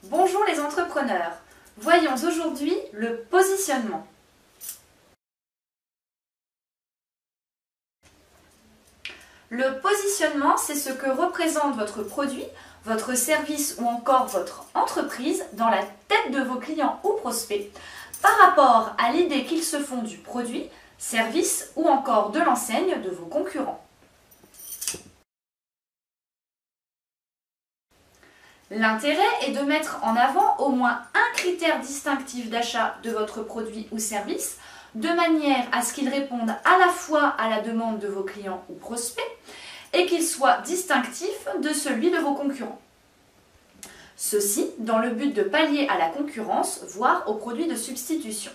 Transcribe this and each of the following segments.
Bonjour les entrepreneurs, voyons aujourd'hui le positionnement. Le positionnement, c'est ce que représente votre produit, votre service ou encore votre entreprise dans la tête de vos clients ou prospects par rapport à l'idée qu'ils se font du produit, service ou encore de l'enseigne de vos concurrents. L'intérêt est de mettre en avant au moins un critère distinctif d'achat de votre produit ou service, de manière à ce qu'il réponde à la fois à la demande de vos clients ou prospects et qu'il soit distinctif de celui de vos concurrents. Ceci dans le but de pallier à la concurrence, voire aux produits de substitution.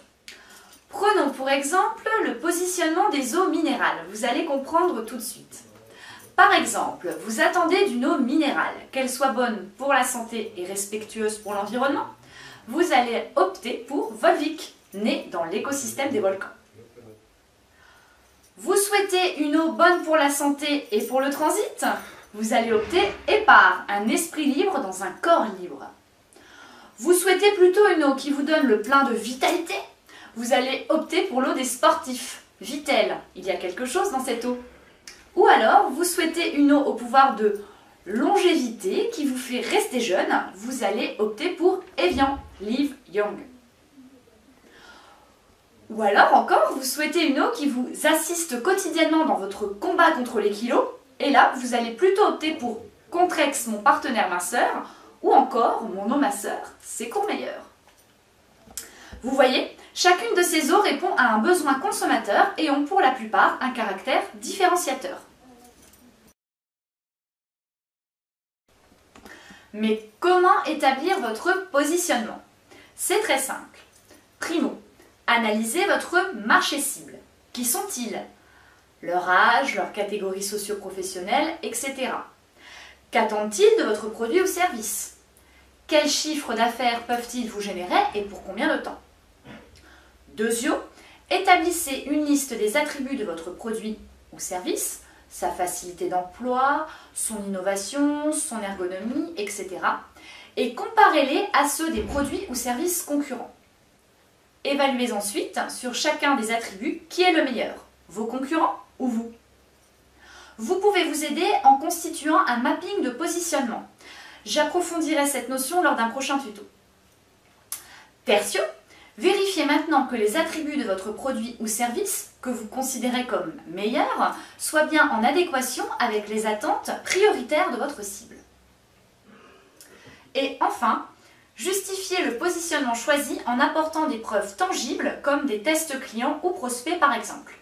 Prenons pour exemple le positionnement des eaux minérales, vous allez comprendre tout de suite. Par exemple, vous attendez d'une eau minérale, qu'elle soit bonne pour la santé et respectueuse pour l'environnement, vous allez opter pour Volvic, né dans l'écosystème des volcans. Vous souhaitez une eau bonne pour la santé et pour le transit, vous allez opter Épar, un esprit libre dans un corps libre. Vous souhaitez plutôt une eau qui vous donne le plein de vitalité, vous allez opter pour l'eau des sportifs, Vitel, il y a quelque chose dans cette eau. Ou alors, vous souhaitez une eau au pouvoir de longévité qui vous fait rester jeune, vous allez opter pour Evian, Live Young. Ou alors encore, vous souhaitez une eau qui vous assiste quotidiennement dans votre combat contre les kilos, et là, vous allez plutôt opter pour Contrex, mon partenaire minceur, ou encore mon eau masseur, c'est Courmayeur. Vous voyez, chacune de ces eaux répond à un besoin consommateur et ont pour la plupart un caractère différenciateur. Mais comment établir votre positionnement? C'est très simple. Primo, analysez votre marché cible. Qui sont-ils? Leur âge, leur catégorie socio-professionnelle, etc. Qu'attendent-ils de votre produit ou service? Quels chiffres d'affaires peuvent-ils vous générer et pour combien de temps? Deuxièmement, établissez une liste des attributs de votre produit ou service, sa facilité d'emploi, son innovation, son ergonomie, etc. et comparez-les à ceux des produits ou services concurrents. Évaluez ensuite sur chacun des attributs qui est le meilleur, vos concurrents ou vous. Vous pouvez vous aider en constituant un mapping de positionnement. J'approfondirai cette notion lors d'un prochain tuto. Tertio, vérifiez maintenant que les attributs de votre produit ou service, que vous considérez comme meilleurs, soient bien en adéquation avec les attentes prioritaires de votre cible. Et enfin, justifiez le positionnement choisi en apportant des preuves tangibles comme des tests clients ou prospects par exemple.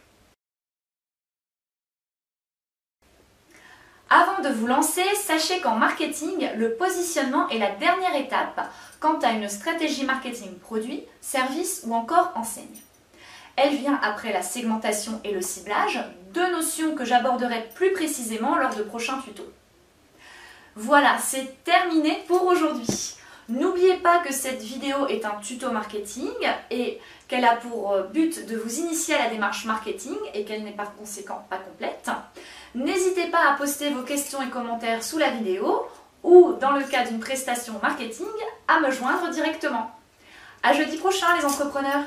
Avant de vous lancer, sachez qu'en marketing, le positionnement est la dernière étape quant à une stratégie marketing produit, service ou encore enseigne. Elle vient après la segmentation et le ciblage, deux notions que j'aborderai plus précisément lors de prochains tutos. Voilà, c'est terminé pour aujourd'hui. N'oubliez pas que cette vidéo est un tuto marketing et qu'elle a pour but de vous initier à la démarche marketing et qu'elle n'est par conséquent pas complète. N'hésitez pas à poster vos questions et commentaires sous la vidéo ou, dans le cas d'une prestation marketing, à me joindre directement. À jeudi prochain les entrepreneurs!